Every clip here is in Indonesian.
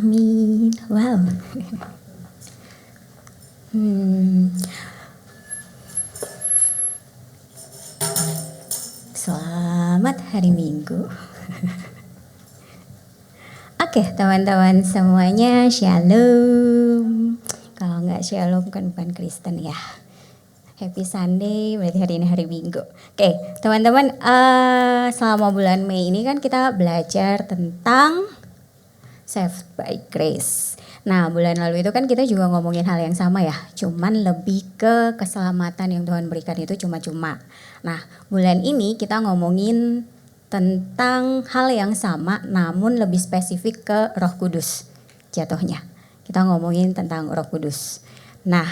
Amin. Wow. Selamat hari Minggu. Oke, teman-teman semuanya, shalom. Kalau nggak shalom kan bukan Kristen ya. Happy Sunday, berarti hari ini hari Minggu. Oke, teman-teman, selama bulan Mei ini kan kita belajar tentang Saved by Grace. Nah, bulan lalu itu kan kita juga ngomongin hal yang sama ya, cuman lebih ke keselamatan yang Tuhan berikan itu cuma-cuma. Nah, bulan ini kita ngomongin tentang hal yang sama namun lebih spesifik ke Roh Kudus jatuhnya. Kita ngomongin tentang Roh Kudus. Nah,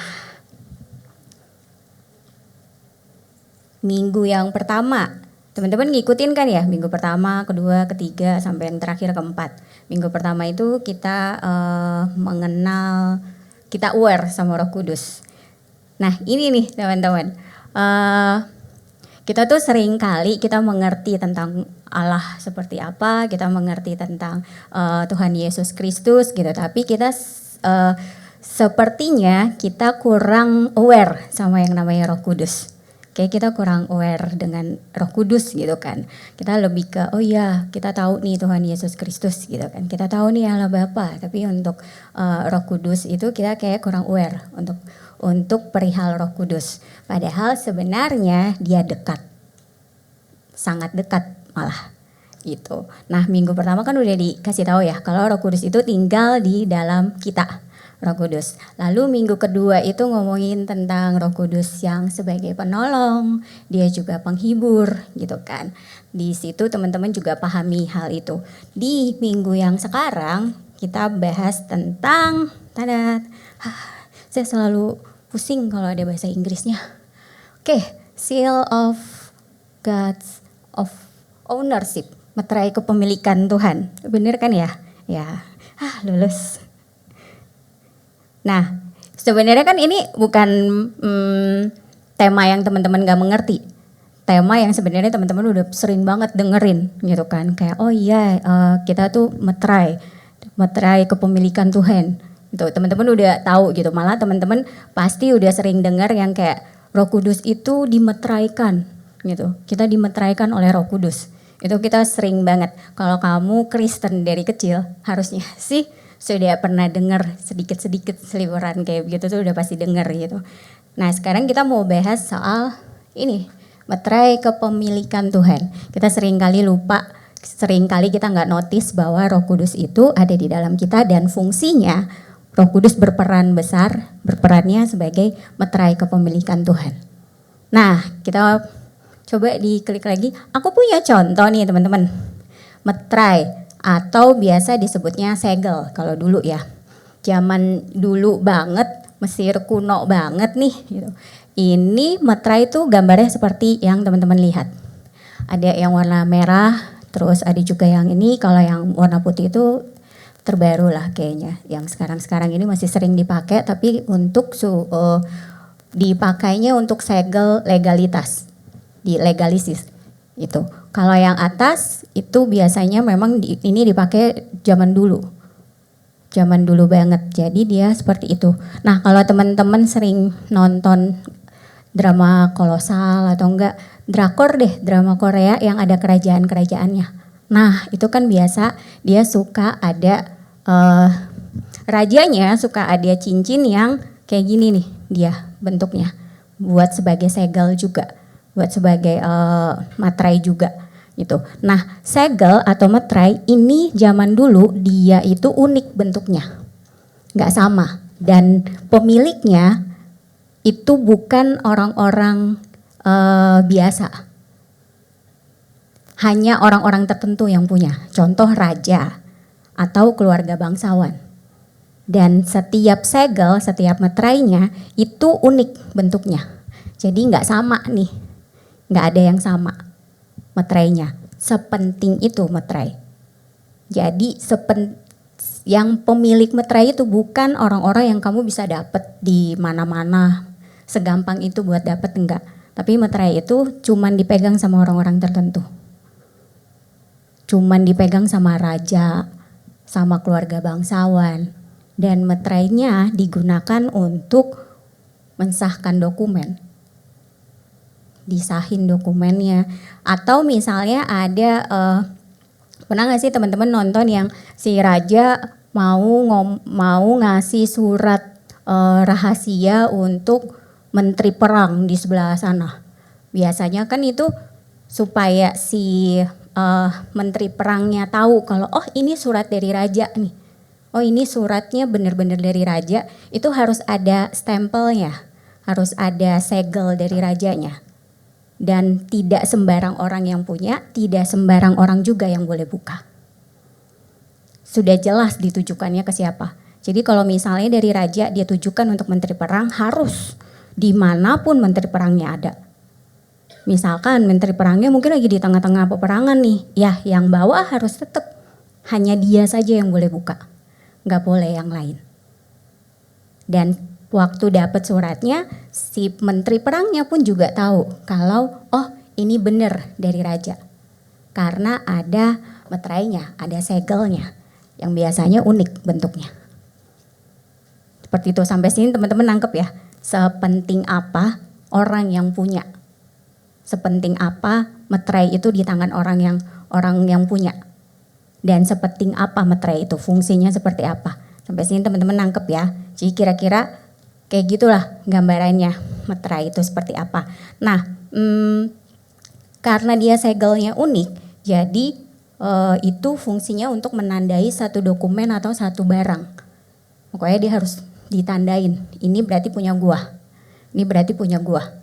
minggu yang pertama, teman-teman ngikutin kan ya, minggu pertama, kedua, ketiga, sampai yang terakhir keempat. Minggu pertama itu kita mengenal, kita aware sama Roh Kudus. Nah ini nih teman-teman, kita tuh sering kali kita mengerti tentang Allah seperti apa, kita mengerti tentang Tuhan Yesus Kristus gitu, tapi kita sepertinya kita kurang aware sama yang namanya Roh Kudus. Kayak kita kurang aware dengan Roh Kudus gitu kan. Kita lebih ke oh iya kita tahu nih Tuhan Yesus Kristus gitu kan. Kita tahu nih Allah Bapa, tapi untuk Roh Kudus itu kita kayak kurang aware untuk perihal Roh Kudus. Padahal sebenarnya dia dekat. Sangat dekat malah gitu. Nah, minggu pertama kan udah dikasih tahu ya kalau Roh Kudus itu tinggal di dalam kita. Roh Kudus. Lalu minggu kedua itu ngomongin tentang Roh Kudus yang sebagai penolong, dia juga penghibur gitu kan. Di situ teman-teman juga pahami hal itu. Di minggu yang sekarang kita bahas tentang saya selalu pusing kalau ada bahasa Inggrisnya. Oke, seal of God's of ownership, meterai kepemilikan Tuhan. Bener kan ya? Ya, lulus. Nah, sebenarnya kan ini bukan tema yang teman-teman gak mengerti. Tema yang sebenarnya teman-teman udah sering banget dengerin gitu kan. Kayak oh iya kita tuh meterai kepemilikan Tuhan. Gitu. Teman-teman udah tahu gitu. Malah teman-teman pasti udah sering dengar yang kayak Roh Kudus itu dimeteraikan gitu. Kita dimeteraikan oleh Roh Kudus. Itu kita sering banget. Kalau kamu Kristen dari kecil harusnya sih sudah pernah dengar sedikit-sedikit seliweran kayak begitu tuh udah pasti dengar gitu. Nah sekarang kita mau bahas soal ini, meterai kepemilikan Tuhan. Kita sering kali lupa, sering kali kita nggak notice bahwa Roh Kudus itu ada di dalam kita dan fungsinya Roh Kudus berperan besar, berperannya sebagai meterai kepemilikan Tuhan. Nah kita coba diklik lagi, aku punya contoh nih teman-teman, meterai. Atau biasa disebutnya segel kalau dulu ya. Zaman dulu banget, Mesir kuno banget nih gitu. Ini meterai itu gambarnya seperti yang teman-teman lihat. Ada yang warna merah, terus ada juga yang ini, kalau yang warna putih itu terbaru lah kayaknya. Yang sekarang-sekarang ini masih sering dipakai tapi untuk dipakainya untuk segel legalitas, dilegalisis itu. Kalau yang atas itu biasanya memang ini dipakai zaman dulu banget. Jadi dia seperti itu. Nah kalau teman-teman sering nonton drama kolosal atau enggak drakor deh, drama Korea yang ada kerajaan-kerajaannya. Nah itu kan biasa dia suka ada rajanya suka ada cincin yang kayak gini nih dia bentuknya. Buat sebagai segel juga. Buat sebagai materai juga gitu. Nah segel atau materai ini zaman dulu dia itu unik bentuknya, nggak sama dan pemiliknya itu bukan orang-orang biasa, hanya orang-orang tertentu yang punya. Contoh raja atau keluarga bangsawan. Dan setiap segel, setiap meterainya itu unik bentuknya. Jadi nggak sama nih. Nggak ada yang sama meterainya. Sepenting itu meterai. Jadi yang pemilik meterai itu bukan orang-orang yang kamu bisa dapat di mana-mana. Segampang itu buat dapat enggak. Tapi meterai itu cuman dipegang sama orang-orang tertentu. Cuman dipegang sama raja, sama keluarga bangsawan. Dan meterainya digunakan untuk mensahkan dokumen, disahin dokumennya. Atau misalnya ada, pernah nggak sih teman-teman nonton yang si raja mau ngasih surat rahasia untuk menteri perang di sebelah sana. Biasanya kan itu supaya si menteri perangnya tahu kalau oh ini surat dari raja nih. Oh ini suratnya benar-benar dari raja, itu harus ada stempelnya, harus ada segel dari rajanya. Dan tidak sembarang orang yang punya, tidak sembarang orang juga yang boleh buka. Sudah jelas ditujukannya ke siapa. Jadi kalau misalnya dari raja dia tujukan untuk menteri perang, harus dimanapun menteri perangnya ada. Misalkan menteri perangnya mungkin lagi di tengah-tengah peperangan nih, ya yang bawa harus tetap hanya dia saja yang boleh buka, nggak boleh yang lain. Dan waktu dapat suratnya, si menteri perangnya pun juga tahu kalau oh ini benar dari raja, karena ada meterainya, ada segelnya, yang biasanya unik bentuknya. Seperti itu, sampai sini teman-teman nangkep ya, sepenting apa orang yang punya. Sepenting apa meterai itu di tangan orang yang punya. Dan sepenting apa meterai itu, fungsinya seperti apa. Sampai sini teman-teman nangkep ya. Jadi kira-kira kayak gitulah gambarannya meterai itu seperti apa. Nah, karena dia segelnya unik, jadi itu fungsinya untuk menandai satu dokumen atau satu barang. Pokoknya dia harus ditandain, ini berarti punya gua, ini berarti punya gua.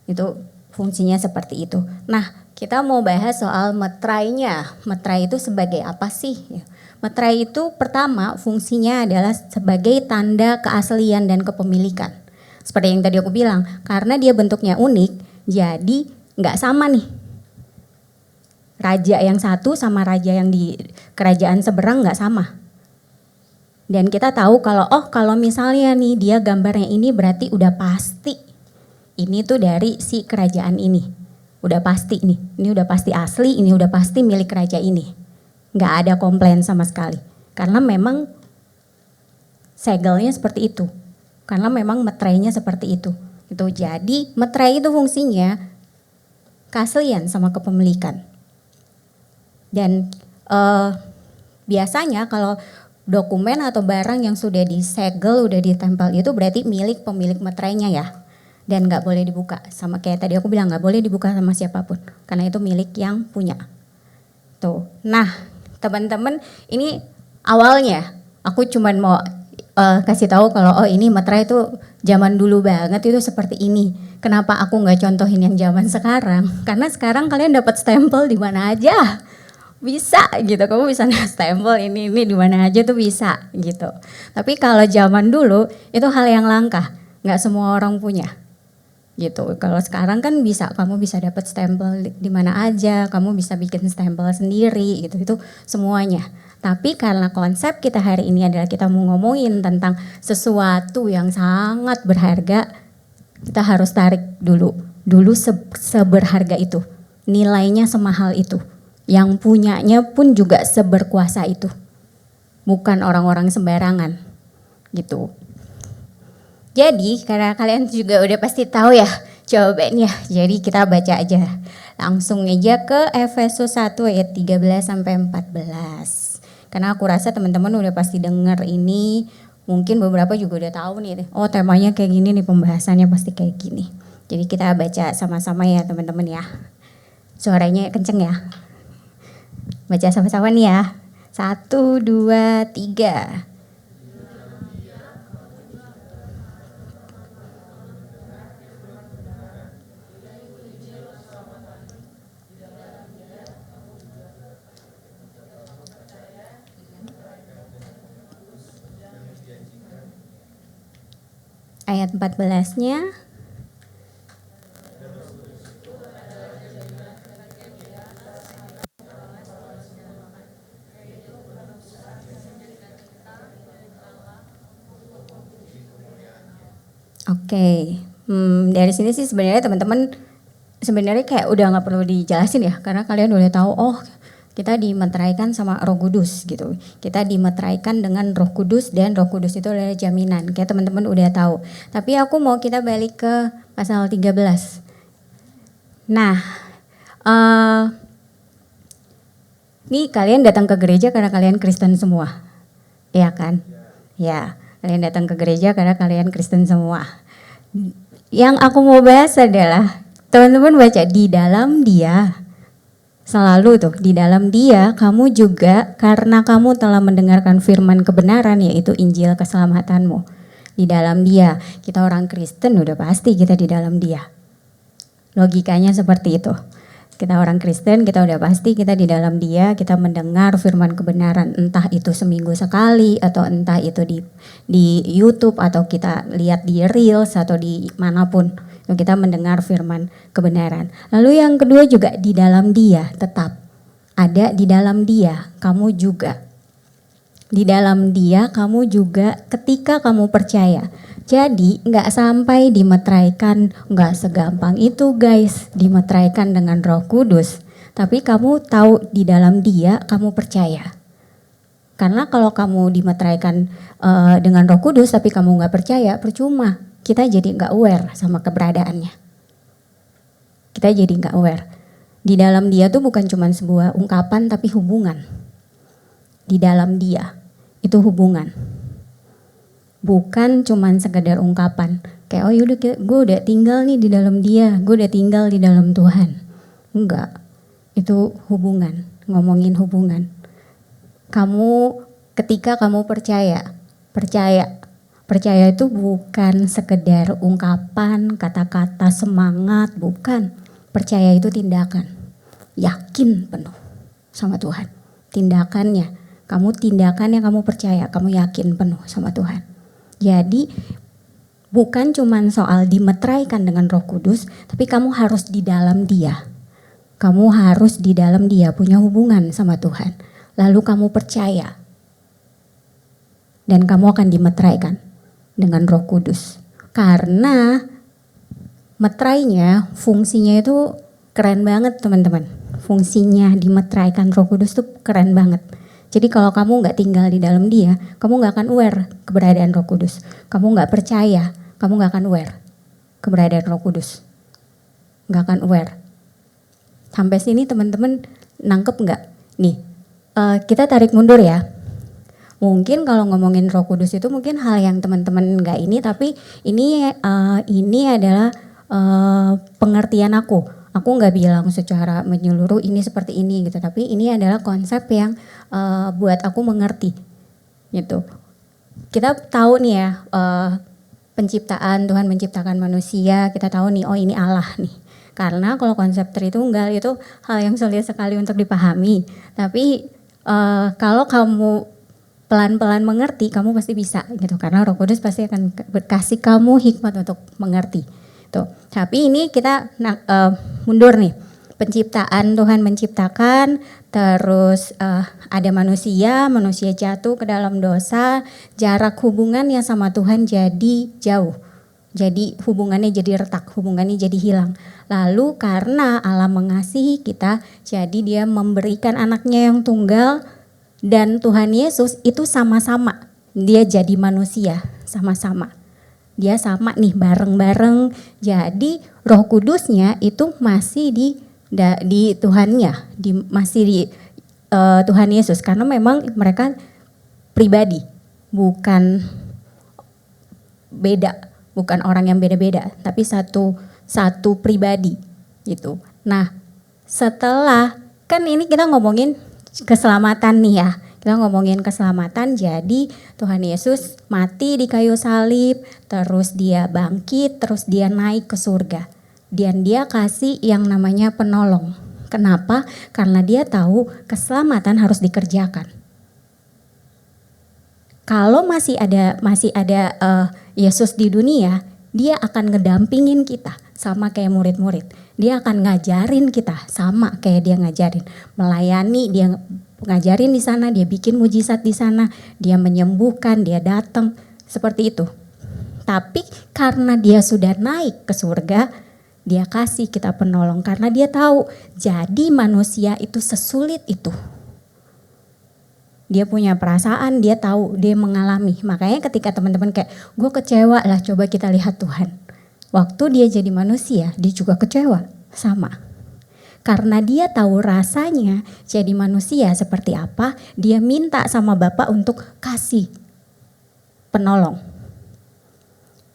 Itu fungsinya seperti itu. Nah, kita mau bahas soal meterainya. Meterai itu sebagai apa sih? Meterai itu pertama fungsinya adalah sebagai tanda keaslian dan kepemilikan. Seperti yang tadi aku bilang, karena dia bentuknya unik, jadi nggak sama nih. Raja yang satu sama raja yang di kerajaan seberang nggak sama. Dan kita tahu kalau misalnya nih dia gambarnya ini berarti udah pasti ini tuh dari si kerajaan ini. Udah pasti nih, ini udah pasti asli, ini udah pasti milik raja ini. Nggak ada komplain sama sekali. Karena memang segelnya seperti itu. Karena memang meterainya seperti itu. Itu jadi meterai itu fungsinya keaslian sama kepemilikan. Dan biasanya kalau dokumen atau barang yang sudah disegel, udah ditempel itu berarti milik pemilik meterainya ya. Dan nggak boleh dibuka, sama kayak tadi aku bilang nggak boleh dibuka sama siapapun karena itu milik yang punya. Tuh. Nah, teman-teman, ini awalnya aku cuman mau kasih tahu kalau oh ini meterai itu zaman dulu banget itu seperti ini. Kenapa aku nggak contohin yang zaman sekarang? Karena sekarang kalian dapat stempel di mana aja. Bisa gitu, kamu bisa stempel ini di mana aja tuh bisa gitu. Tapi kalau zaman dulu itu hal yang langka, nggak semua orang punya. Gitu. Kalau sekarang kan bisa, kamu bisa dapat stempel di mana aja, kamu bisa bikin stempel sendiri gitu, itu semuanya. Tapi karena konsep kita hari ini adalah kita mau ngomongin tentang sesuatu yang sangat berharga, kita harus tarik dulu seberharga itu, nilainya semahal itu, yang punyanya pun juga seberkuasa itu, bukan orang-orang sembarangan gitu. Jadi karena kalian juga udah pasti tahu ya jawabannya, jadi kita baca aja. Langsung aja ke Efesus 1 ayat 13 sampai 14. Karena aku rasa teman-teman udah pasti dengar ini, mungkin beberapa juga udah tahu nih. Oh temanya kayak gini nih, pembahasannya pasti kayak gini. Jadi kita baca sama-sama ya teman-teman ya. Suaranya kenceng ya. Baca sama-sama nih ya. 1, 2, 3. Ayat 14-nya. Oke, dari sini sih sebenarnya teman-teman sebenarnya kayak udah nggak perlu dijelasin ya, karena kalian udah tahu oh Kita dimeteraikan sama Roh Kudus gitu. Kita dimeteraikan dengan Roh Kudus dan Roh Kudus itu adalah jaminan. Kayak teman-teman udah tahu. Tapi aku mau kita balik ke pasal 13. Nah, nih kalian datang ke gereja karena kalian Kristen semua. Iya kan? Ya, kalian datang ke gereja karena kalian Kristen semua. Yang aku mau bahas adalah teman-teman baca di dalam Dia. Selalu tuh di dalam Dia kamu juga karena kamu telah mendengarkan firman kebenaran yaitu Injil keselamatanmu. Di dalam Dia, kita orang Kristen udah pasti kita di dalam Dia. Logikanya seperti itu. Kita orang Kristen, kita udah pasti kita di dalam Dia, kita mendengar firman kebenaran, entah itu seminggu sekali atau entah itu di YouTube atau kita lihat di Reels atau di manapun. Kita mendengar firman kebenaran. Lalu yang kedua juga di dalam Dia, tetap ada di dalam Dia, kamu juga. Di dalam Dia kamu juga ketika kamu percaya. Jadi nggak sampai dimeteraikan, nggak segampang itu guys, dimeteraikan dengan Roh Kudus. Tapi kamu tahu di dalam Dia kamu percaya. Karena kalau kamu dimeteraikan dengan Roh Kudus tapi kamu nggak percaya, percuma. Kita jadi nggak aware sama keberadaannya. Kita jadi nggak aware. Di dalam Dia tuh bukan cuma sebuah ungkapan tapi hubungan. Di dalam Dia itu hubungan. Bukan cuma sekedar ungkapan. Kayak oh yaudah gue udah tinggal nih di dalam Dia, gue udah tinggal di dalam Tuhan. Enggak. Itu hubungan, ngomongin hubungan. Kamu ketika kamu percaya. Percaya itu bukan sekedar ungkapan, kata-kata semangat, bukan. Percaya itu tindakan. Yakin penuh sama Tuhan. Tindakannya, kamu percaya, kamu yakin penuh sama Tuhan. Jadi bukan cuma soal dimeteraikan dengan Roh Kudus, tapi kamu harus di dalam Dia. Kamu harus di dalam Dia, punya hubungan sama Tuhan. Lalu kamu percaya. Dan kamu akan dimeteraikan dengan Roh Kudus. Karena meterainya, fungsinya itu keren banget teman-teman. Fungsinya dimeteraikan Roh Kudus itu keren banget. Jadi kalau kamu nggak tinggal di dalam Dia, kamu nggak akan aware keberadaan Roh Kudus. Kamu nggak percaya, kamu nggak akan aware keberadaan Roh Kudus. Nggak akan aware. Sampai sini teman-teman nangkep nggak? Nih, kita tarik mundur ya. Mungkin kalau ngomongin Roh Kudus itu mungkin hal yang teman-teman nggak ini, tapi ini adalah pengertian aku. Aku nggak bilang secara menyeluruh ini seperti ini gitu, tapi ini adalah konsep yang buat aku mengerti gitu. Kita tahu nih ya penciptaan, Tuhan menciptakan manusia, kita tahu nih oh ini Allah nih. Karena kalau konsep Tritunggal itu hal yang sulit sekali untuk dipahami. Tapi kalau kamu pelan-pelan mengerti, kamu pasti bisa gitu. Karena Roh Kudus pasti akan kasih kamu hikmat untuk mengerti. Tuh. Tapi ini kita mundur nih. Penciptaan, Tuhan menciptakan, terus ada manusia jatuh ke dalam dosa, jarak hubungannya sama Tuhan jadi jauh. Jadi hubungannya jadi retak, hubungannya jadi hilang. Lalu karena Allah mengasihi kita, jadi Dia memberikan anaknya yang tunggal, dan Tuhan Yesus itu sama-sama, Dia jadi manusia sama-sama. Dia sama nih bareng-bareng. Jadi Roh Kudusnya itu masih di Tuhannya, masih di Tuhan Yesus. Karena memang mereka pribadi, bukan beda, bukan orang yang beda-beda, tapi satu pribadi gitu. Nah, setelah kan ini kita ngomongin keselamatan nih ya. Kita ngomongin keselamatan, jadi Tuhan Yesus mati di kayu salib, terus Dia bangkit, terus Dia naik ke surga. Dan Dia kasih yang namanya penolong. Kenapa? Karena Dia tahu keselamatan harus dikerjakan. Kalau masih ada Yesus di dunia, Dia akan ngedampingin kita sama kayak murid-murid. Dia akan ngajarin kita sama kayak Dia ngajarin, melayani, Dia ngajarin di sana, Dia bikin mujizat di sana, Dia menyembuhkan, Dia datang seperti itu. Tapi karena Dia sudah naik ke surga, Dia kasih kita penolong karena dia tahu jadi manusia itu sesulit itu. Dia punya perasaan, dia tahu, dia mengalami. Makanya ketika teman-teman kayak gue kecewa lah, coba kita lihat Tuhan. Waktu dia jadi manusia, dia juga kecewa, sama. Karena dia tahu rasanya jadi manusia seperti apa, dia minta sama Bapa untuk kasih penolong.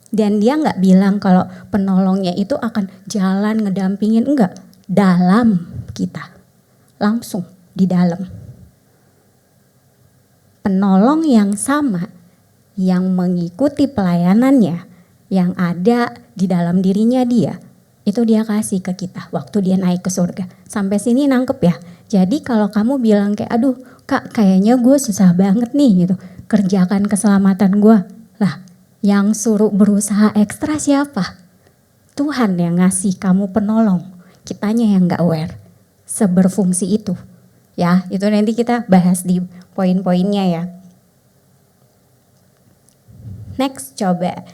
Dan dia nggak bilang kalau penolongnya itu akan jalan ngedampingin, enggak. Dalam kita, langsung di dalam. Penolong yang sama, yang mengikuti pelayanannya, yang ada di dalam dirinya dia, itu dia kasih ke kita waktu dia naik ke surga. Sampai sini nangkep ya. Jadi kalau kamu bilang kayak, aduh Kak kayaknya gue susah banget nih gitu, kerjakan keselamatan gue. Lah yang suruh berusaha ekstra siapa? Tuhan yang ngasih kamu penolong. Kitanya yang gak aware. Seberfungsi itu. Ya itu nanti kita bahas di poin-poinnya ya. Next coba.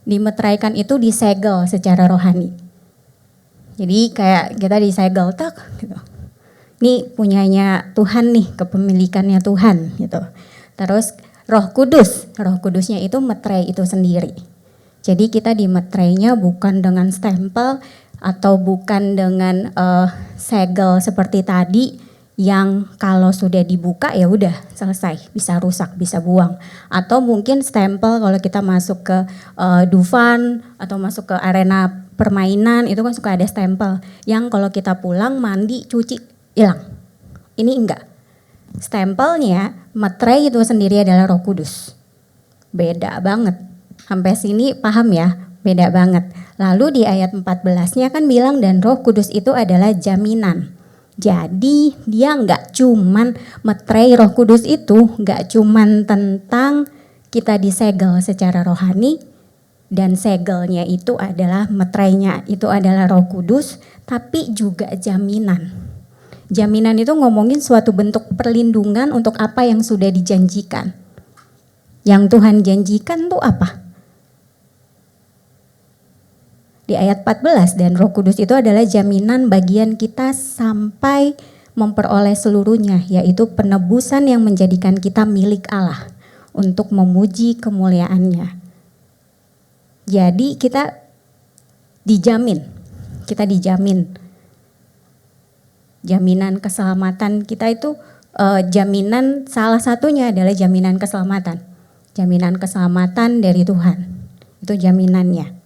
Dimeteraikan itu disegel secara rohani. Jadi kayak kita disegel tak gitu. Ini punyanya Tuhan nih, kepemilikannya Tuhan gitu. Terus Roh Kudusnya itu meterai itu sendiri. Jadi kita dimeterainya bukan dengan stempel atau bukan dengan segel seperti tadi yang kalau sudah dibuka ya udah selesai, bisa rusak, bisa buang. Atau mungkin stempel kalau kita masuk ke Dufan atau masuk ke arena permainan itu kan suka ada stempel yang kalau kita pulang mandi cuci hilang. Ini enggak. Stempelnya meterai itu sendiri adalah Roh Kudus. Beda banget. Sampai sini paham ya? Beda banget. Lalu di ayat 14-nya kan bilang dan Roh Kudus itu adalah jaminan. Jadi dia enggak cuman meterai Roh Kudus itu enggak cuman tentang kita disegel secara rohani dan segelnya itu adalah meterainya itu adalah Roh Kudus, tapi juga jaminan. Jaminan itu ngomongin suatu bentuk perlindungan untuk apa yang sudah dijanjikan. Yang Tuhan janjikan tuh apa? Di ayat 14 dan Roh Kudus itu adalah jaminan bagian kita sampai memperoleh seluruhnya, yaitu penebusan yang menjadikan kita milik Allah untuk memuji kemuliaannya. Jadi kita dijamin. Jaminan keselamatan kita itu jaminan salah satunya adalah jaminan keselamatan. Jaminan keselamatan dari Tuhan. Itu jaminannya.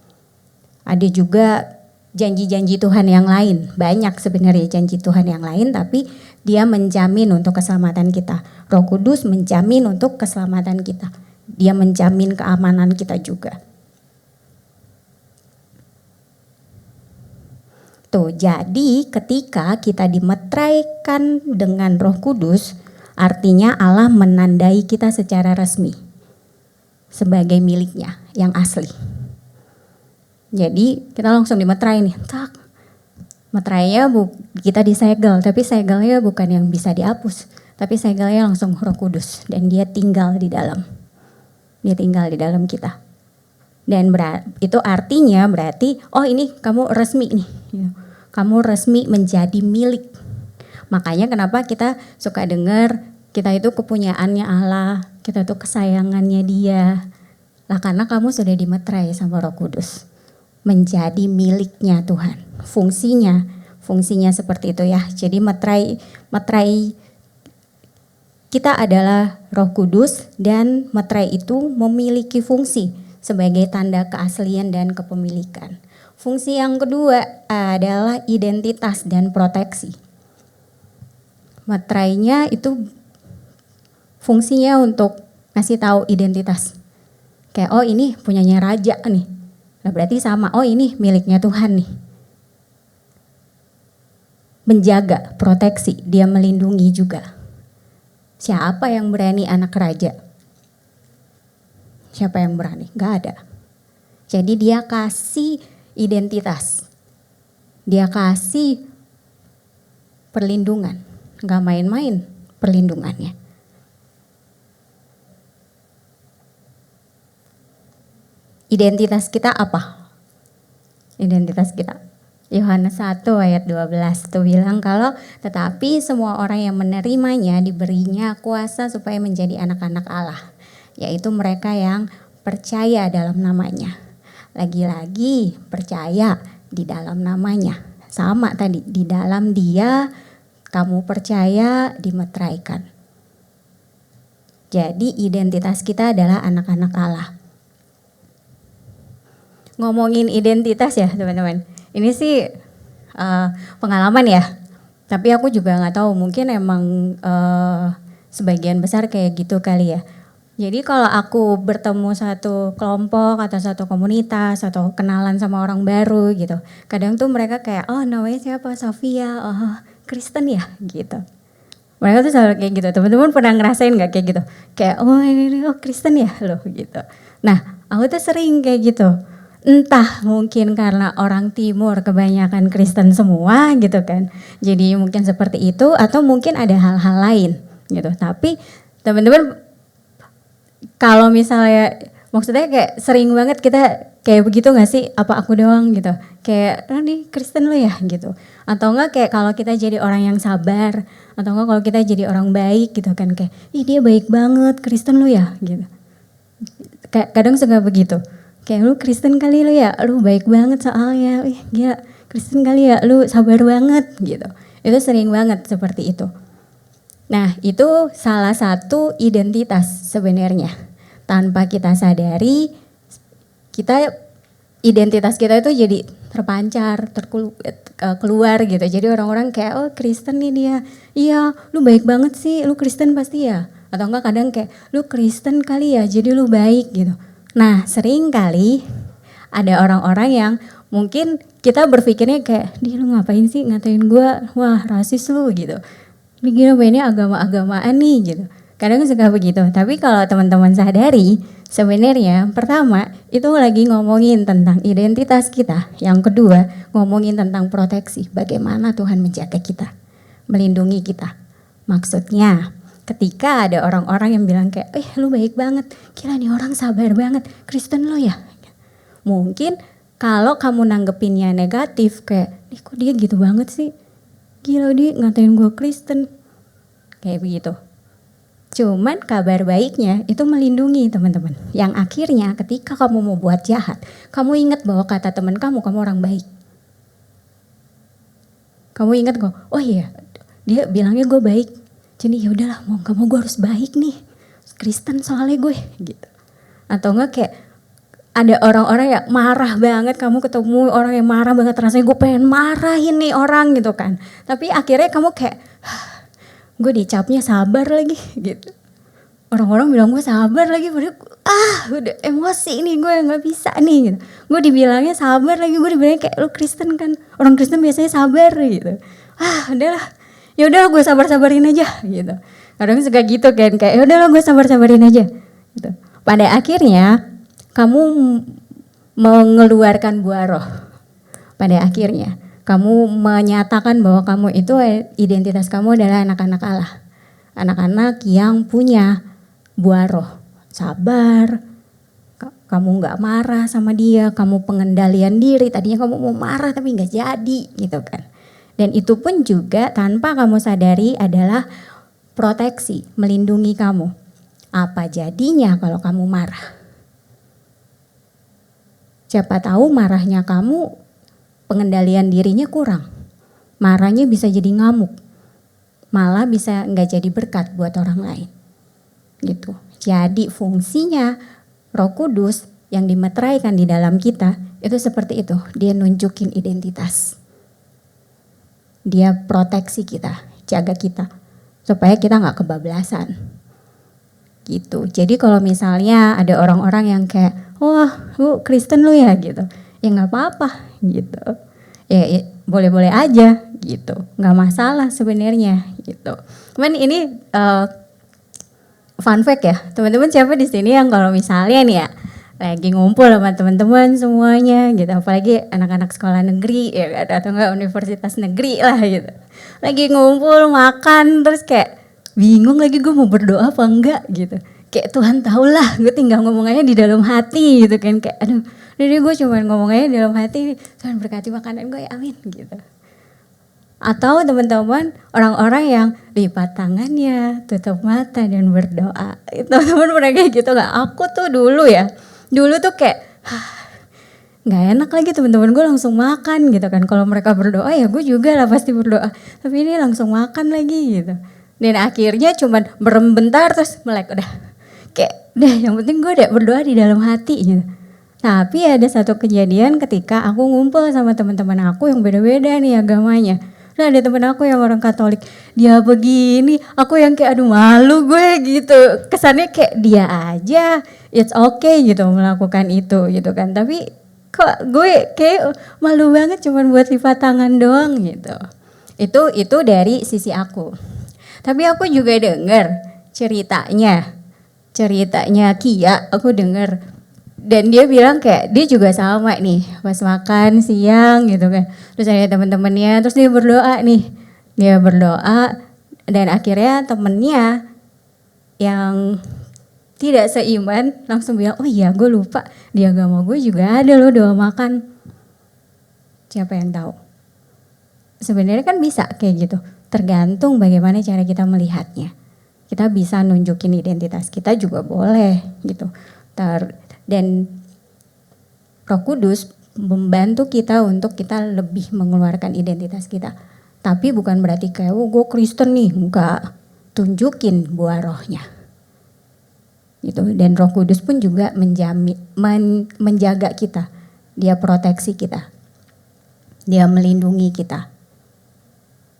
Ada juga janji-janji Tuhan yang lain. Banyak sebenarnya janji Tuhan yang lain tapi dia menjamin untuk keselamatan kita. Roh Kudus menjamin untuk keselamatan kita. Dia menjamin keamanan kita juga. Tuh, jadi ketika kita dimeteraikan dengan Roh Kudus, artinya Allah menandai kita secara resmi sebagai miliknya yang asli. Jadi kita langsung dimeterai nih, tak. Meterainya kita disegel, tapi segelnya bukan yang bisa dihapus, tapi segelnya langsung Roh Kudus dan dia tinggal di dalam. Dia tinggal di dalam kita. Dan itu artinya berarti, oh ini kamu resmi nih. Kamu resmi menjadi milik. Makanya kenapa kita suka dengar kita itu kepunyaannya Allah, kita itu kesayangannya Dia. Lah karena kamu sudah dimeterai sama Roh Kudus. Menjadi miliknya Tuhan. Fungsinya seperti itu ya. Jadi meterai kita adalah Roh Kudus dan meterai itu memiliki fungsi sebagai tanda keaslian dan kepemilikan. Fungsi yang kedua adalah identitas dan proteksi. Meterainya itu fungsinya untuk ngasih tahu identitas. Kayak oh ini punyanya raja nih. Nah berarti sama, oh ini miliknya Tuhan nih. Menjaga, proteksi, dia melindungi juga. Siapa yang berani anak raja? Siapa yang berani? Gak ada. Jadi dia kasih identitas. Dia kasih perlindungan. Gak main-main identitas kita apa? Identitas kita. Yohanes 1 ayat 12 tuh bilang kalau tetapi semua orang yang menerimanya diberinya kuasa supaya menjadi anak-anak Allah, yaitu mereka yang percaya dalam namanya. Lagi-lagi percaya di dalam namanya. Sama tadi, di dalam Dia kamu percaya dimeteraikan. Jadi identitas kita adalah anak-anak Allah. Ngomongin identitas ya teman-teman. Ini sih pengalaman ya, tapi aku juga nggak tahu, mungkin emang sebagian besar kayak gitu kali ya. Jadi kalau aku bertemu satu kelompok atau satu komunitas atau kenalan sama orang baru gitu, kadang tuh mereka kayak, oh namanya siapa, Sofia, oh Kristen ya gitu. Mereka tuh selalu kayak gitu. Teman-teman pernah ngerasain nggak kayak gitu? Kayak ini oh Kristen ya loh gitu. Nah aku tuh sering kayak gitu. Entah mungkin karena orang timur kebanyakan Kristen semua gitu kan. Jadi mungkin seperti itu atau mungkin ada hal-hal lain gitu. Tapi teman-teman kalau misalnya maksudnya kayak sering banget kita kayak begitu gak sih? Apa aku doang gitu? Kayak nih Kristen lo ya gitu. Atau enggak kayak kalau kita jadi orang yang sabar. Atau enggak kalau kita jadi orang baik gitu kan. Kayak ih dia baik banget Kristen lo ya gitu. Kayak kadang suka begitu. Kayak lu Kristen kali lu ya, lu baik banget soalnya, gila Kristen kali ya, lu sabar banget gitu. Itu sering banget seperti itu. Nah itu salah satu identitas sebenarnya. Tanpa kita sadari, identitas kita itu jadi terpancar, keluar gitu. Jadi orang-orang kayak oh Kristen nih dia, iya lu baik banget sih, lu Kristen pasti ya. Atau enggak kadang kayak lu Kristen kali ya, jadi lu baik gitu. Nah sering kali ada orang-orang yang mungkin kita berpikirnya kayak dia lu ngapain sih ngatain gue, wah rasis lu gitu. Ini gila ini agama-agamaan nih gitu. Kadang suka begitu, tapi kalau teman-teman sadari sebenarnya pertama itu lagi ngomongin tentang identitas kita. Yang kedua ngomongin tentang proteksi, bagaimana Tuhan menjaga kita, melindungi kita. Maksudnya ketika ada orang-orang yang bilang kayak, lu baik banget, gila nih orang sabar banget, Kristen lo ya. Mungkin kalau kamu nanggepinnya negatif kayak, kok dia gitu banget sih, gila dia ngatain gue Kristen, kayak begitu. Cuman kabar baiknya itu melindungi teman-teman. Yang akhirnya ketika kamu mau buat jahat, kamu ingat bahwa kata teman kamu orang baik. Kamu ingat kok, oh iya dia bilangnya gue baik. Jadi ya udahlah mau gak mau gue harus baik nih, Kristen soalnya gue gitu. Atau enggak kayak ada orang-orang yang marah banget, kamu ketemu orang yang marah banget, rasanya gue pengen marahin nih orang gitu kan. Tapi akhirnya kamu kayak gue dicapnya sabar lagi gitu. Orang-orang bilang gue sabar lagi, padahal udah emosi nih gue nggak bisa nih gitu. Gue dibilangnya sabar lagi, gue dibilangnya kayak lu Kristen kan, orang Kristen biasanya sabar gitu. Udahlah. Ya udah gue sabar-sabarin aja gitu. Kadang suka gitu kan kayak ya udah gue sabar-sabarin aja gitu. Pada akhirnya kamu mengeluarkan buah roh. Pada akhirnya kamu menyatakan bahwa kamu itu identitas kamu adalah anak-anak Allah. Anak-anak yang punya buah roh. Sabar, kamu gak marah sama dia, kamu pengendalian diri. Tadinya kamu mau marah tapi gak jadi gitu kan. Dan itu pun juga tanpa kamu sadari adalah proteksi, melindungi kamu. Apa jadinya kalau kamu marah? Siapa tahu marahnya kamu pengendalian dirinya kurang. Marahnya bisa jadi ngamuk. Malah bisa nggak jadi berkat buat orang lain. Gitu. Jadi fungsinya Roh Kudus yang dimeteraikan di dalam kita itu seperti itu. Dia nunjukin identitas. Dia proteksi kita, jaga kita, supaya kita nggak kebablasan, gitu. Jadi kalau misalnya ada orang-orang yang kayak, wah lu Kristen lu ya gitu, ya nggak apa-apa gitu, ya boleh-boleh aja gitu, nggak masalah sebenarnya gitu. Cuman ini fun fact ya, teman-teman siapa di sini yang kalau misalnya nih ya, lagi ngumpul sama teman-teman semuanya gitu, apalagi anak-anak sekolah negeri ya kan, atau enggak universitas negeri lah gitu. Lagi ngumpul makan terus kayak bingung lagi gue mau berdoa apa enggak gitu. kayak Tuhan tahulah gue tinggal ngomong aja di dalam hati gitu kan, kayak aduh jadi gue cuma ngomong aja di dalam hati, Tuhan berkati makanan gue ya amin gitu. Atau teman-teman orang-orang yang lipat tangannya, tutup mata dan berdoa. Teman-teman pernah kayak gitu gak? Aku tuh dulu tuh kayak nggak enak lagi, teman-teman gue langsung makan gitu kan. Kalau mereka berdoa ya gue juga lah pasti berdoa. Tapi ini langsung makan lagi gitu. Dan akhirnya cuman berem bentar terus melek udah. Kayak udah yang penting gue udah berdoa di dalam hati gitu. Tapi ada satu kejadian ketika aku ngumpul sama teman-teman aku yang beda-beda nih agamanya. Nah ada temen aku yang orang Katolik, dia begini, aku yang kayak aduh malu gue gitu. Kesannya kayak dia aja, it's okay gitu melakukan itu gitu kan. Tapi kok gue kayak malu banget cuman buat lipat tangan doang gitu. Itu dari sisi aku. Tapi aku juga denger ceritanya Kia, aku denger. Dan dia bilang kayak dia juga sama nih pas makan siang gitu kan. Terus ada teman-temannya, terus dia berdoa nih. Dia berdoa dan akhirnya temennya yang tidak seiman langsung bilang, oh iya gue lupa di agama gue juga ada loh doa makan. Siapa yang tahu? Sebenarnya kan bisa kayak gitu. Tergantung bagaimana cara kita melihatnya. Kita bisa nunjukin identitas kita juga boleh gitu. Dan Roh Kudus membantu kita untuk kita lebih mengeluarkan identitas kita. Tapi bukan berarti kayak gue Kristen nih, enggak. Tunjukin buah rohnya. Gitu. Dan Roh Kudus pun juga menjaga kita. Dia proteksi kita. Dia melindungi kita.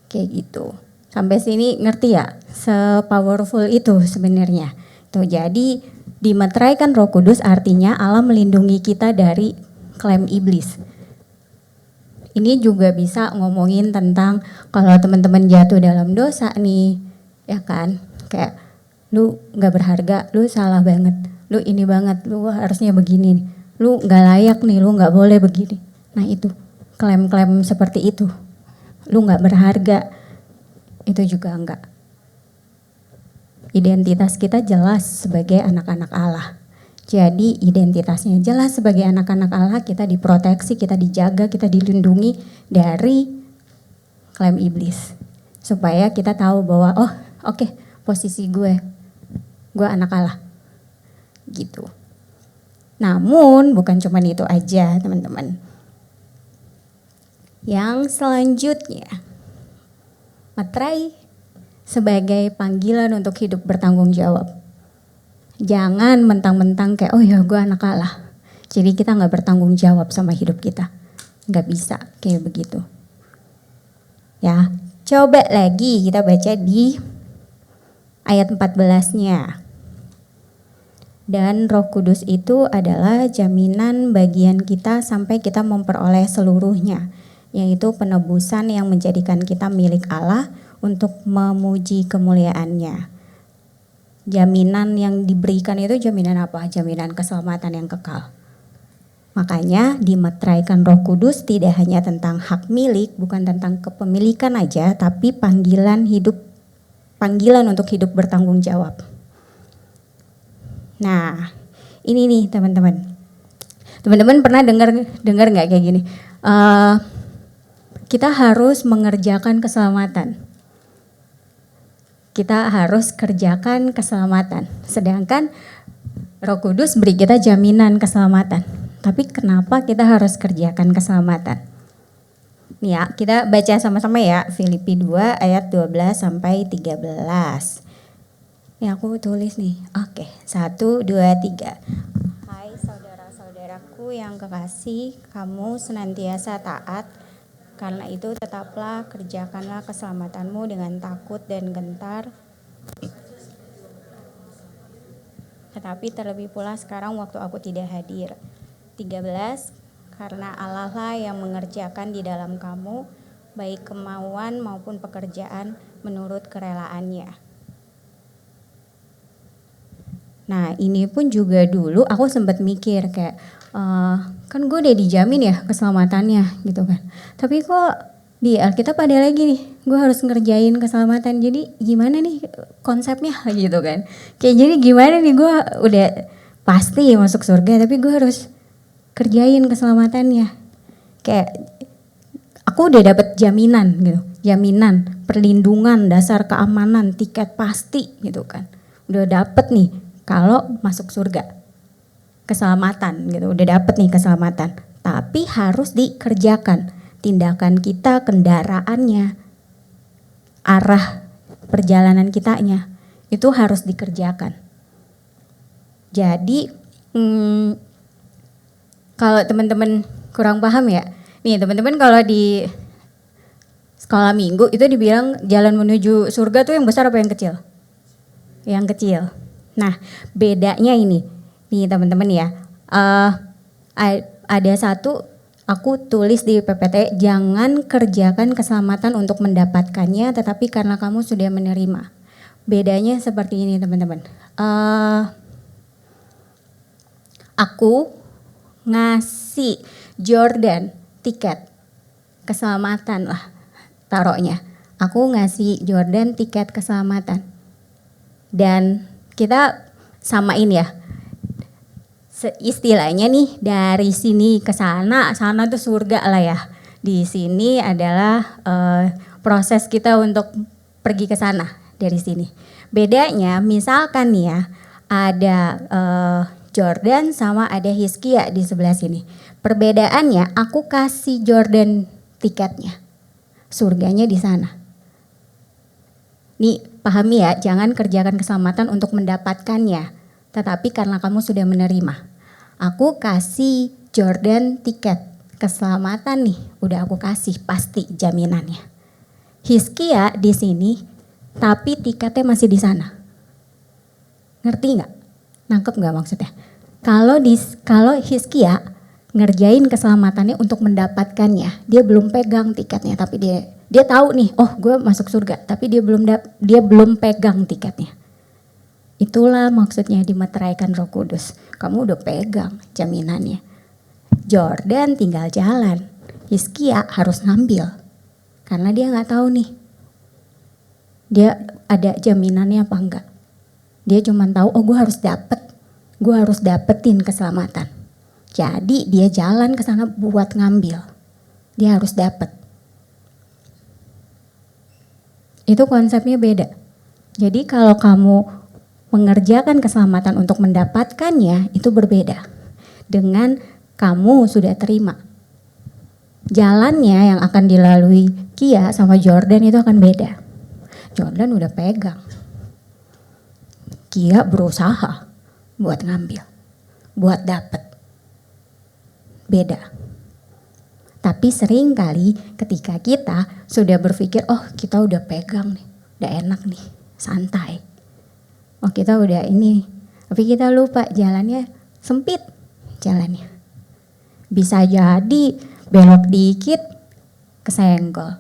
Kayak gitu. Sampai sini ngerti ya? Se-powerful itu sebenarnya. Tuh jadi dimeteraikan Roh Kudus artinya Allah melindungi kita dari klaim iblis. Ini juga bisa ngomongin tentang kalau teman-teman jatuh dalam dosa nih, ya kan? Kayak lu gak berharga, lu salah banget, lu ini banget, lu harusnya begini, lu gak layak nih, lu gak boleh begini. Nah itu, klaim-klaim seperti itu, lu gak berharga, itu juga enggak. Identitas kita jelas sebagai anak-anak Allah. Jadi identitasnya jelas sebagai anak-anak Allah, kita diproteksi, kita dijaga, kita dilindungi dari klaim iblis. Supaya kita tahu bahwa oh oke, posisi gue anak Allah. Gitu. Namun bukan cuma itu aja teman-teman. Yang selanjutnya, materai sebagai panggilan untuk hidup bertanggung jawab. Jangan mentang-mentang kayak oh ya gue anak Allah. Jadi kita gak bertanggung jawab sama hidup kita. Gak bisa kayak begitu. Ya, coba lagi kita baca di ayat 14-nya. Dan Roh Kudus itu adalah jaminan bagian kita sampai kita memperoleh seluruhnya. Yaitu penebusan yang menjadikan kita milik Allah untuk memuji kemuliaannya. Jaminan yang diberikan itu jaminan apa? Jaminan keselamatan yang kekal. Makanya dimeteraikan Roh Kudus tidak hanya tentang hak milik, bukan tentang kepemilikan aja, tapi panggilan untuk hidup bertanggung jawab. Nah, ini nih teman-teman. Teman-teman pernah dengar nggak kayak gini? Kita harus mengerjakan keselamatan. Kita harus kerjakan keselamatan. Sedangkan Roh Kudus beri kita jaminan keselamatan. Tapi kenapa kita harus kerjakan keselamatan? Nih ya, kita baca sama-sama ya. Filipi 2 ayat 12 sampai 13. Ini aku tulis nih. Oke, 1, 2, 3. Hai saudara-saudaraku yang kekasih, kamu senantiasa taat. Karena itu tetaplah kerjakanlah keselamatanmu dengan takut dan gentar. Tetapi terlebih pula sekarang waktu aku tidak hadir. 13. Karena Allah lah yang mengerjakan di dalam kamu baik kemauan maupun pekerjaan menurut kerelaannya. Nah ini pun juga dulu aku sempat mikir kayak kan gue udah dijamin ya keselamatannya gitu kan. Tapi kok di Alkitab ada lagi nih, gue harus ngerjain keselamatan. Jadi gimana nih konsepnya gitu kan. Kayak jadi gimana nih gue udah pasti masuk surga tapi gue harus kerjain keselamatannya. Kayak aku udah dapet jaminan gitu. Jaminan, perlindungan, dasar keamanan, tiket pasti gitu kan. Udah dapet nih kalau masuk surga. Keselamatan gitu, udah dapet nih keselamatan. Tapi harus dikerjakan. Tindakan kita, kendaraannya, arah perjalanan kitanya itu harus dikerjakan. Jadi kalau teman-teman kurang paham ya, nih teman-teman kalau di sekolah minggu itu dibilang jalan menuju surga tuh yang besar apa yang kecil? Yang kecil. Nah bedanya ini, nih teman-teman ya, ada satu aku tulis di PPT, jangan kerjakan keselamatan untuk mendapatkannya, tetapi karena kamu sudah menerima. Bedanya seperti ini teman-teman. Aku ngasih Jordan tiket keselamatan lah taruhnya. Aku ngasih Jordan tiket keselamatan. Dan kita samain ya. Istilahnya nih dari sini ke sana, sana tuh surga lah ya. Di sini adalah proses kita untuk pergi ke sana dari sini. Bedanya misalkan nih ya, ada Jordan sama ada Hizkia di sebelah sini. Perbedaannya aku kasih Jordan tiketnya, surganya di sana. Nih pahami ya, jangan kerjakan keselamatan untuk mendapatkannya, tetapi karena kamu sudah menerima. Aku kasih Jordan tiket keselamatan nih, udah aku kasih pasti jaminannya. Hizkia di sini, tapi tiketnya masih di sana. Ngerti nggak? Nangkep nggak maksudnya? Kalau Hizkia ngerjain keselamatannya untuk mendapatkannya, dia belum pegang tiketnya, tapi dia tahu nih, oh gue masuk surga, tapi dia belum pegang tiketnya. Itulah maksudnya dimeteraikan Roh Kudus. Kamu udah pegang jaminannya. Jordan tinggal jalan. Hizkia harus ngambil. Karena dia gak tahu nih. Dia ada jaminannya apa enggak. Dia cuma tahu, oh gue harus dapet. Gue harus dapetin keselamatan. Jadi dia jalan ke sana buat ngambil. Dia harus dapet. Itu konsepnya beda. Jadi kalau kamu mengerjakan keselamatan untuk mendapatkannya itu berbeda dengan kamu sudah terima. Jalannya yang akan dilalui Kia sama Jordan itu akan beda. Jordan udah pegang. Kia berusaha buat ngambil, buat dapet. Beda. Tapi sering kali ketika kita sudah berpikir, oh kita udah pegang nih, udah enak nih, santai. Oh kita udah ini, tapi kita lupa jalannya sempit jalannya. Bisa jadi belok dikit kesenggol,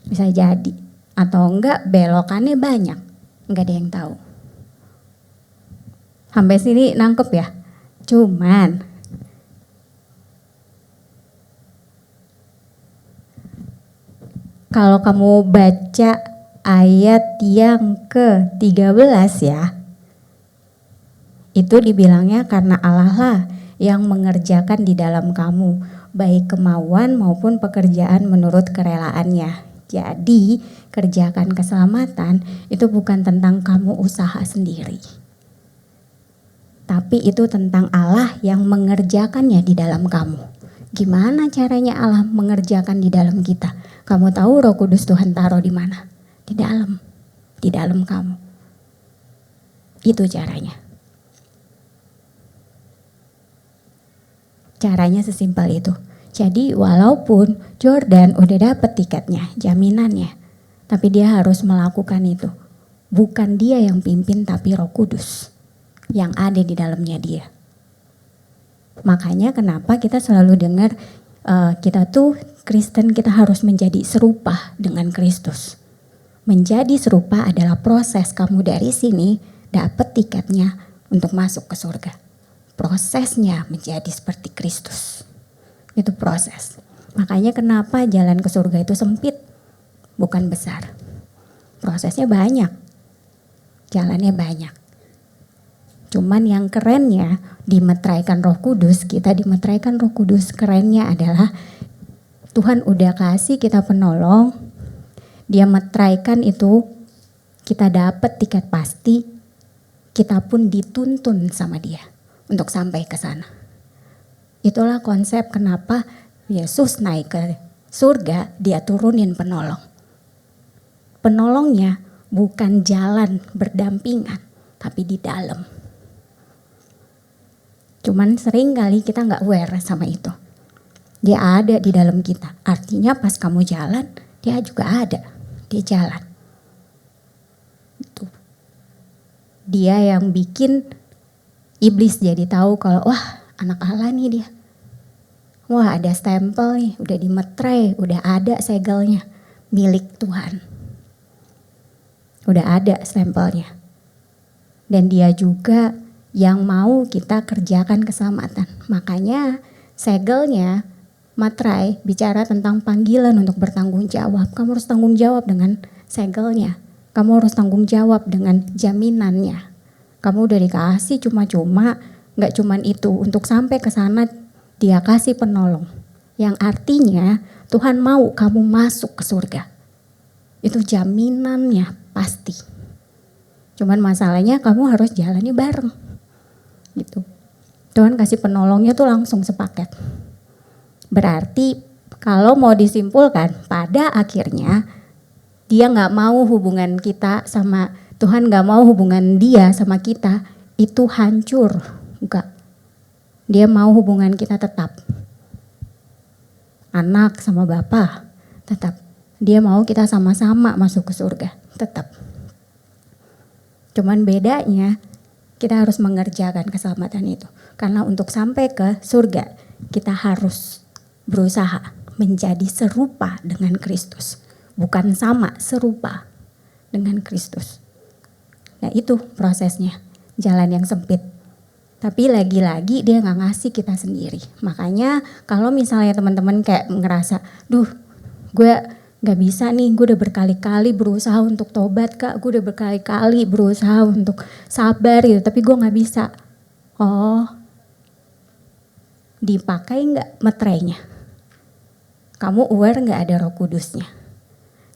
bisa jadi. Atau enggak belokannya banyak, enggak ada yang tahu. Sampai sini nangkep ya? Cuman kalau kamu baca ayat yang ke-13 ya, itu dibilangnya karena Allah lah yang mengerjakan di dalam kamu, baik kemauan maupun pekerjaan menurut kerelaannya. Jadi kerjakan keselamatan itu bukan tentang kamu usaha sendiri. Tapi itu tentang Allah yang mengerjakannya di dalam kamu. Gimana caranya Allah mengerjakan di dalam kita? Kamu tahu Roh Kudus Tuhan taruh di mana? Di dalam kamu. Itu caranya. Caranya sesimpel itu. Jadi walaupun Jordan udah dapet tiketnya, jaminannya, tapi dia harus melakukan itu. Bukan dia yang pimpin tapi Roh Kudus yang ada di dalamnya dia. Makanya kenapa kita selalu dengar kita tuh Kristen, kita harus menjadi serupa dengan Kristus. Menjadi serupa adalah proses kamu dari sini dapat tiketnya untuk masuk ke surga. Prosesnya menjadi seperti Kristus. Itu proses. Makanya kenapa jalan ke surga itu sempit, bukan besar. Prosesnya banyak, jalannya banyak. Cuman yang kerennya dimeteraikan Roh Kudus, kita dimeteraikan Roh Kudus, kerennya adalah Tuhan udah kasih kita penolong, dia meteraikan itu, kita dapat tiket pasti, kita pun dituntun sama dia untuk sampai ke sana. Itulah konsep kenapa Yesus naik ke surga, dia turunin penolong. Penolongnya bukan jalan berdampingan, tapi di dalam. Cuman sering kali kita nggak aware sama itu. Dia ada di dalam kita. Artinya pas kamu jalan, dia juga ada. Dia jalan. Itu. Dia yang bikin iblis jadi tahu kalau wah anak Allah nih dia. Wah ada stempel nih, udah dimeterai, udah ada segelnya, milik Tuhan. Udah ada stempelnya. Dan dia juga yang mau kita kerjakan keselamatan. Makanya segelnya, materai bicara tentang panggilan untuk bertanggung jawab. Kamu harus tanggung jawab dengan segelnya. Kamu harus tanggung jawab dengan jaminannya. Kamu udah dikasih cuma-cuma, gak cuman itu. Untuk sampai ke sana dia kasih penolong. Yang artinya Tuhan mau kamu masuk ke surga. Itu jaminannya pasti. Cuman masalahnya kamu harus jalannya bareng. Gitu. Tuhan kasih penolongnya tuh langsung sepaket. Berarti kalau mau disimpulkan pada akhirnya dia gak mau hubungan kita sama Tuhan, gak mau hubungan dia sama kita itu hancur. Enggak. Dia mau hubungan kita tetap. Anak sama Bapa tetap. Dia mau kita sama-sama masuk ke surga tetap. Cuman bedanya kita harus mengerjakan keselamatan itu. Karena untuk sampai ke surga kita harus berusaha menjadi serupa dengan Kristus. Bukan sama, serupa dengan Kristus. Nah itu prosesnya, jalan yang sempit. Tapi lagi-lagi dia gak ngasih kita sendiri. Makanya kalau misalnya teman-teman kayak ngerasa, duh gue gak bisa nih, gue udah berkali-kali berusaha untuk tobat Kak. Gue udah berkali-kali berusaha untuk sabar gitu, tapi gue gak bisa. Oh, dipakai gak meterainya? Kamu aware gak ada Roh Kudusnya?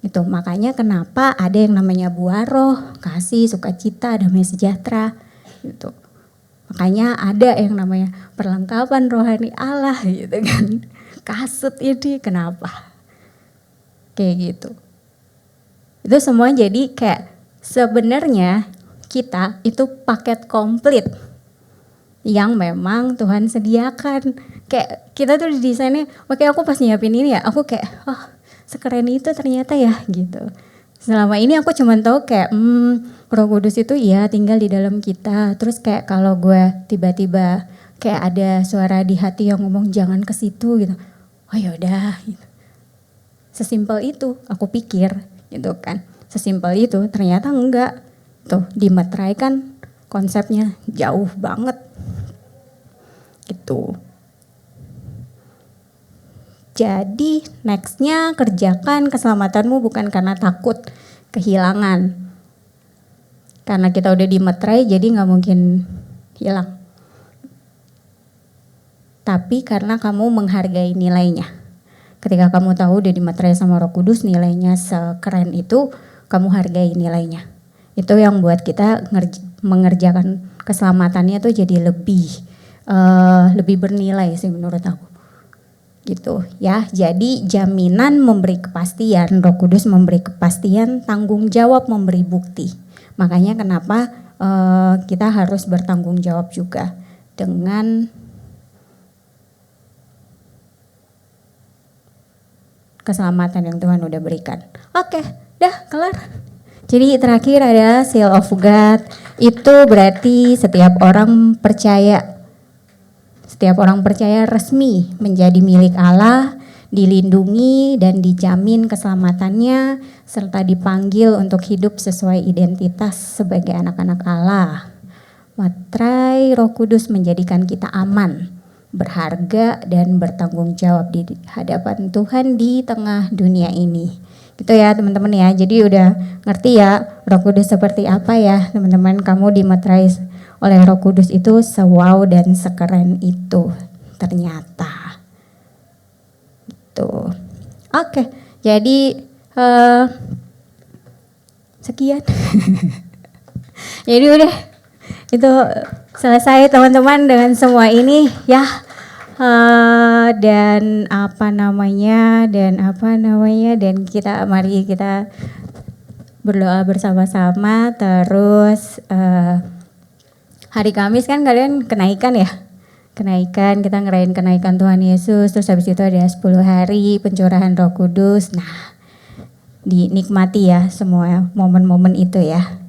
Itu makanya kenapa ada yang namanya buah roh, kasih, sukacita, damai sejahtera gitu. Makanya ada yang namanya perlengkapan rohani Allah gitu kan. Kasut ini kenapa? Kayak gitu. Itu semua jadi kayak sebenarnya kita itu paket komplit yang memang Tuhan sediakan. Kayak kita tuh didesainnya, oke aku pas nyiapin ini ya, aku kayak sekeren itu ternyata ya gitu. Selama ini aku cuma tahu kayak Roh Kudus itu ya tinggal di dalam kita. Terus kayak kalau gue tiba-tiba kayak ada suara di hati yang ngomong jangan ke situ gitu. Oh yaudah gitu. Sesimpel itu aku pikir gitu kan. Sesimpel itu ternyata enggak. Tuh dimeteraikan konsepnya jauh banget gitu. Jadi nextnya kerjakan keselamatanmu bukan karena takut kehilangan. Karena kita udah dimeterai jadi gak mungkin hilang. Tapi karena kamu menghargai nilainya. Ketika kamu tahu udah dimeterai sama Roh Kudus nilainya sekeren itu, kamu hargai nilainya. Itu yang buat kita mengerjakan keselamatannya tuh jadi lebih bernilai sih menurut aku. Gitu ya. Jadi jaminan memberi kepastian, Roh Kudus memberi kepastian, tanggung jawab memberi bukti. Makanya kenapa kita harus bertanggung jawab juga dengan keselamatan yang Tuhan udah berikan. Oke, dah kelar. Jadi terakhir ada seal of God. Itu berarti setiap orang percaya resmi menjadi milik Allah, dilindungi dan dijamin keselamatannya, serta dipanggil untuk hidup sesuai identitas sebagai anak-anak Allah. Materai Roh Kudus menjadikan kita aman berharga dan bertanggung jawab di hadapan Tuhan di tengah dunia ini. Gitu ya teman-teman ya. Jadi udah ngerti ya Roh Kudus seperti apa ya teman-teman. Kamu dimeterai oleh Roh Kudus itu sewow dan sekeren itu ternyata. Tuh. Oke. Jadi sekian. Jadi udah itu selesai teman-teman dengan semua ini ya. Dan mari kita berdoa bersama-sama. Terus hari Kamis kan kalian kenaikan ya, kita ngerayain kenaikan Tuhan Yesus. Terus habis itu ada 10 hari pencurahan Roh Kudus. Nah, dinikmati ya semua momen-momen itu ya.